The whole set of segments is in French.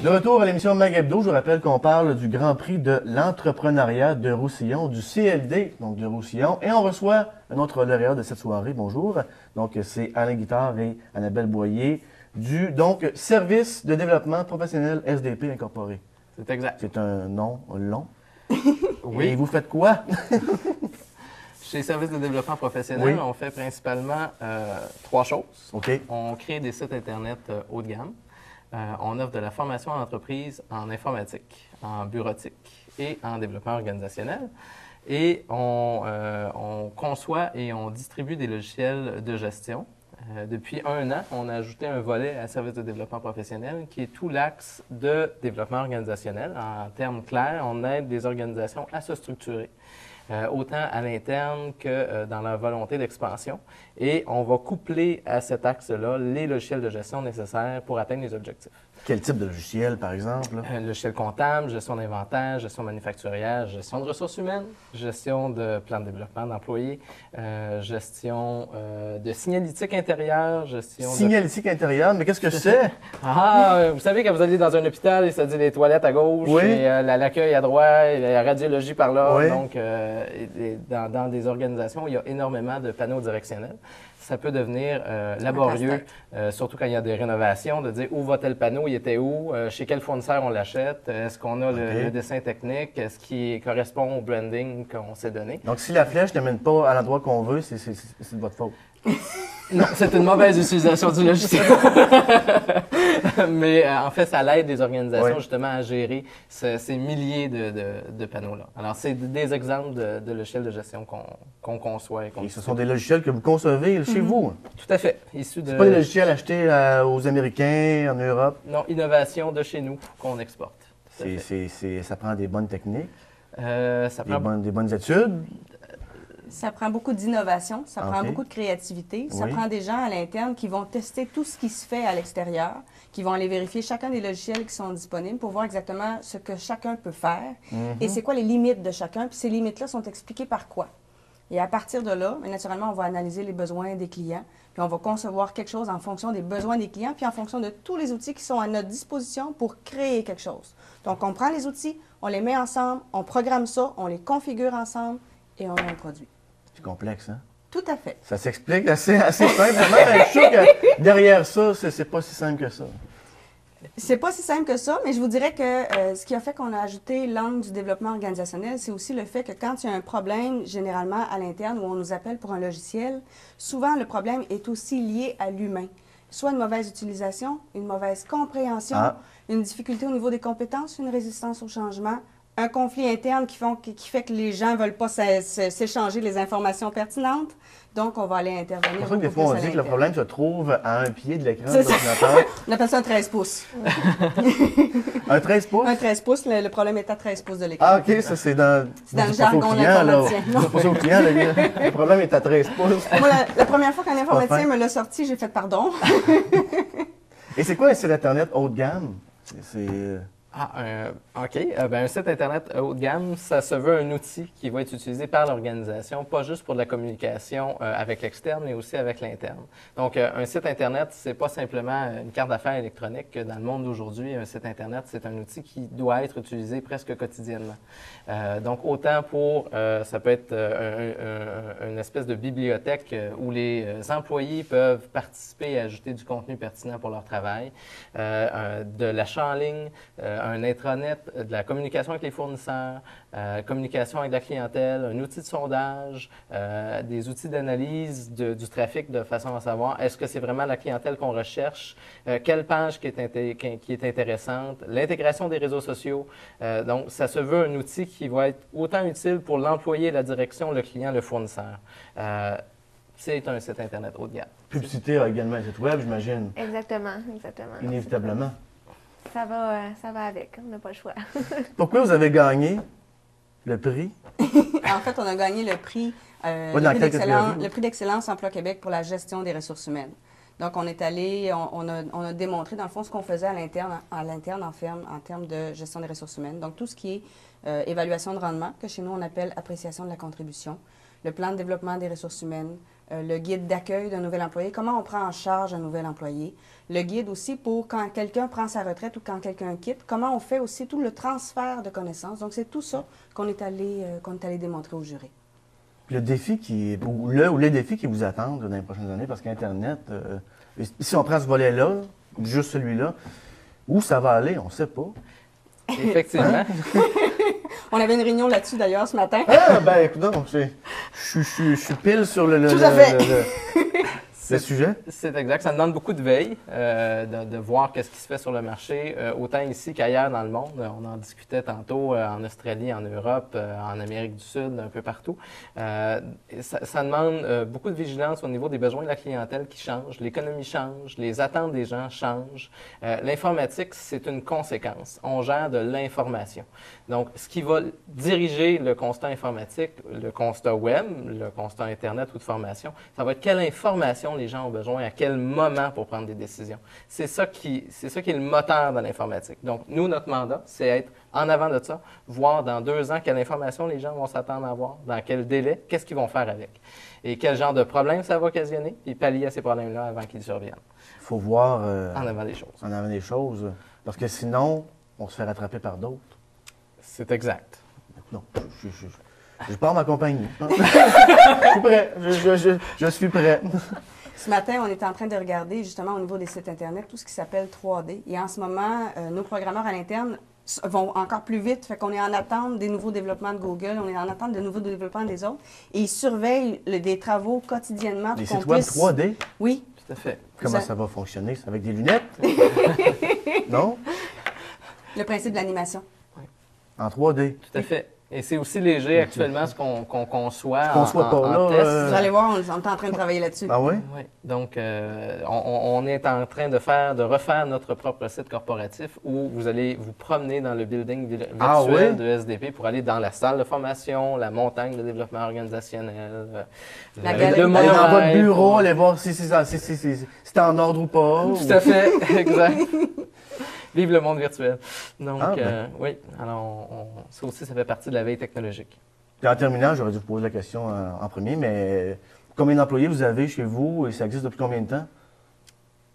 De retour à l'émission Mag Hebdo, je vous rappelle qu'on parle du Grand Prix de l'entrepreneuriat de Roussillon, du CLD, donc de Roussillon. Et on reçoit un autre lauréat de cette soirée, bonjour. Donc c'est Alain Guitard et Annabelle Boyer du Service de développement professionnel SDP Incorporé. C'est exact. C'est un nom long. Oui. Et vous faites quoi? Chez Service de développement professionnel, Oui. on fait principalement 3 choses. OK. On crée des sites Internet haut de gamme. On offre de la formation en entreprise en informatique, en bureautique et en développement organisationnel. Et on conçoit et on distribue des logiciels de gestion. Depuis 1 an, on a ajouté un volet à Service de développement professionnel qui est tout l'axe de développement organisationnel. En termes clairs, on aide des organisations à se structurer. Autant à l'interne que dans leur volonté d'expansion. Et on va coupler à cet axe-là les logiciels de gestion nécessaires pour atteindre les objectifs. Quel type de logiciel, par exemple? Logiciel comptable, gestion d'inventaire, gestion manufacturière, gestion de ressources humaines, gestion de plan de développement d'employés, gestion de signalétique intérieure, gestion Signalétique intérieure, mais qu'est-ce que c'est? Vous savez, quand vous allez dans un hôpital, il se dit les toilettes à gauche, Oui. et l'accueil à droite, et la radiologie par là. Oui. Donc, dans des organisations, il y a énormément de panneaux directionnels. Ça peut devenir laborieux, surtout quand il y a des rénovations, de dire où va tel panneau, il était où, chez quel fournisseur on l'achète, est-ce qu'on a le dessin technique, est-ce qui correspond au branding qu'on s'est donné. Donc, si la flèche ne mène pas à l'endroit qu'on veut, c'est de votre faute. Non, c'est une mauvaise utilisation du logiciel. Mais en fait, ça l'aide des organisations justement à gérer ces milliers de panneaux-là. Alors, c'est des exemples de logiciels de gestion qu'on conçoit et qu'on Et ce sont des logiciels que vous concevez chez vous. Tout à fait. Issus de... C'est pas des logiciels achetés aux Américains, en Europe. Non, innovation de chez nous qu'on exporte. Ça prend des bonnes techniques, Ça prend... des bonnes études. Ça prend beaucoup d'innovation, ça prend OK. beaucoup de créativité, ça Oui. prend des gens à l'interne qui vont tester tout ce qui se fait à l'extérieur, qui vont aller vérifier chacun des logiciels qui sont disponibles pour voir exactement ce que chacun peut faire et c'est quoi les limites de chacun. Puis ces limites-là sont expliquées par quoi. Et à partir de là, naturellement, on va analyser les besoins des clients, puis on va concevoir quelque chose en fonction des besoins des clients, puis en fonction de tous les outils qui sont à notre disposition pour créer quelque chose. Donc, on prend les outils, on les met ensemble, on programme ça, on les configure ensemble et on a un produit. C'est complexe, hein? Tout à fait. Ça s'explique assez simplement, mais je suis sûr que derrière ça, c'est pas si simple que ça. C'est pas si simple que ça, mais je vous dirais que ce qui a fait qu'on a ajouté l'angle du développement organisationnel, c'est aussi le fait que quand il y a un problème, généralement à l'interne, où on nous appelle pour un logiciel, souvent le problème est aussi lié à l'humain. Soit une mauvaise utilisation, une mauvaise compréhension, une difficulté au niveau des compétences, une résistance au changement, un conflit interne qui fait que les gens ne veulent pas s'échanger les informations pertinentes. Donc, on va aller intervenir. C'est pour ça que des fois, on dit que le problème se trouve à un pied de l'écran de C'est ça. l'ordinateur. On appelle ça un 13 pouces. Un 13 pouces? Un 13 pouces, le problème est à 13 pouces de l'écran. Ah, OK, ça c'est dans le jargon informaticien. C'est pas ça au client, le problème est à 13 pouces. Moi, la première fois qu'un informaticien me l'a sorti, j'ai fait pardon. Et c'est quoi un site Internet haut de gamme? OK. Un site Internet haut de gamme, ça se veut un outil qui va être utilisé par l'organisation, pas juste pour de la communication avec l'externe, mais aussi avec l'interne. Donc, un site Internet, c'est pas simplement une carte d'affaires électronique. Dans le monde d'aujourd'hui, un site Internet, c'est un outil qui doit être utilisé presque quotidiennement. Donc, autant pour, ça peut être une espèce de bibliothèque où les employés peuvent participer et ajouter du contenu pertinent pour leur travail, de l'achat en ligne, un intranet, de la communication avec les fournisseurs, communication avec la clientèle, un outil de sondage, des outils d'analyse du trafic de façon à savoir est-ce que c'est vraiment la clientèle qu'on recherche, quelle page qui est intéressante, l'intégration des réseaux sociaux. Donc, ça se veut un outil qui va être autant utile pour l'employé, la direction, le client, le fournisseur. C'est un site Internet haut de gamme. Publicité a également un site web, j'imagine. Exactement. Inévitablement. Ça va avec, on n'a pas le choix. Pourquoi vous avez gagné le prix? En fait, on a gagné le prix d'excellence Emploi Québec pour la gestion des ressources humaines. Donc, on est allé, on a démontré, dans le fond, ce qu'on faisait à l'interne en termes de gestion des ressources humaines. Donc, tout ce qui est évaluation de rendement, que chez nous, on appelle appréciation de la contribution, le plan de développement des ressources humaines, le guide d'accueil d'un nouvel employé, comment on prend en charge un nouvel employé, le guide aussi pour quand quelqu'un prend sa retraite ou quand quelqu'un quitte, comment on fait aussi tout le transfert de connaissances. Donc, c'est tout ça qu'on est allé démontrer au jury. Puis le défi ou les défis qui vous attendent dans les prochaines années, parce qu'Internet, si on prend ce volet-là, juste celui-là, où ça va aller, on ne sait pas. Effectivement. On avait une réunion là-dessus d'ailleurs ce matin. Ah, ben écoute, je suis pile sur le sujet. C'est exact. Ça demande beaucoup de veille, de voir qu'est-ce qui se fait sur le marché, autant ici qu'ailleurs dans le monde. On en discutait tantôt en Australie, en Europe, en Amérique du Sud, un peu partout. Ça demande beaucoup de vigilance au niveau des besoins de la clientèle qui changent, l'économie change, les attentes des gens changent. L'informatique, c'est une conséquence. On gère de l'information. Donc, ce qui va diriger le constat informatique, le constat web, le constat Internet ou de formation, ça va être quelle information les gens ont besoin, à quel moment pour prendre des décisions. C'est ça qui est le moteur de l'informatique. Donc, nous, notre mandat, c'est être en avant de ça, voir dans 2 ans quelle information les gens vont s'attendre à avoir, dans quel délai, qu'est-ce qu'ils vont faire avec, et quel genre de problème ça va occasionner, puis pallier à ces problèmes-là avant qu'ils surviennent. Il faut voir en avant des choses. En avant des choses, parce que sinon, on se fait rattraper par d'autres. C'est exact. Non, je pars ma compagnie. Je suis prêt. Je suis prêt. Ce matin, on est en train de regarder justement au niveau des sites Internet tout ce qui s'appelle 3D. Et en ce moment, nos programmeurs à l'interne vont encore plus vite. Fait qu'on est en attente des nouveaux développements de Google, on est en attente des nouveaux développements des autres. Et ils surveillent des travaux quotidiennement. Les sites web 3D? Oui. Tout à fait. Comment ça va fonctionner? C'est avec des lunettes? Non? Le principe de l'animation. En 3D? Tout à fait. Et c'est aussi léger actuellement ce qu'on conçoit en test. Vous allez voir, on est en train de travailler là-dessus. Ah oui? Oui. Donc, on est en train de refaire notre propre site corporatif où vous allez vous promener dans le building virtuel de SDP pour aller dans la salle de formation, la montagne de développement organisationnel, la aller dans votre bureau, aller voir si c'est en ordre ou pas. Tout à fait, exact. Vive le monde virtuel. Donc, oui, alors ça aussi, ça fait partie de la veille technologique. Et en terminant, j'aurais dû vous poser la question en premier, mais combien d'employés vous avez chez vous et ça existe depuis combien de temps?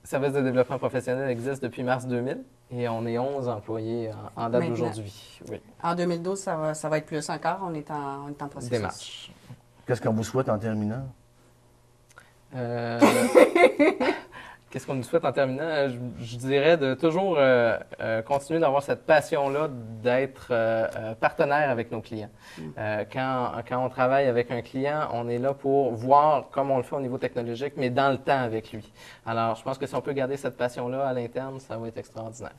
Le service de développement professionnel existe depuis mars 2000 et on est 11 employés en date d'aujourd'hui. Oui. En 2012, ça va être plus encore. On est en processus. Démarche. Qu'est-ce qu'on vous souhaite en terminant? Qu'est-ce qu'on nous souhaite en terminant? Je dirais de toujours continuer d'avoir cette passion-là d'être partenaire avec nos clients. Quand on travaille avec un client, on est là pour voir comme on le fait au niveau technologique, mais dans le temps avec lui. Alors, je pense que si on peut garder cette passion-là à l'interne, ça va être extraordinaire.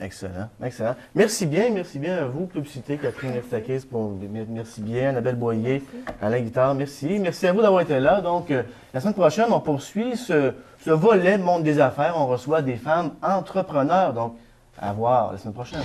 Excellent, excellent. Merci bien à vous, Publicité, Catherine Eftakis, merci bien, Annabelle Boyer, Alain Guitard, merci. Merci à vous d'avoir été là. Donc, la semaine prochaine, on poursuit ce volet Monde des affaires. On reçoit des femmes entrepreneurs. Donc, à voir la semaine prochaine.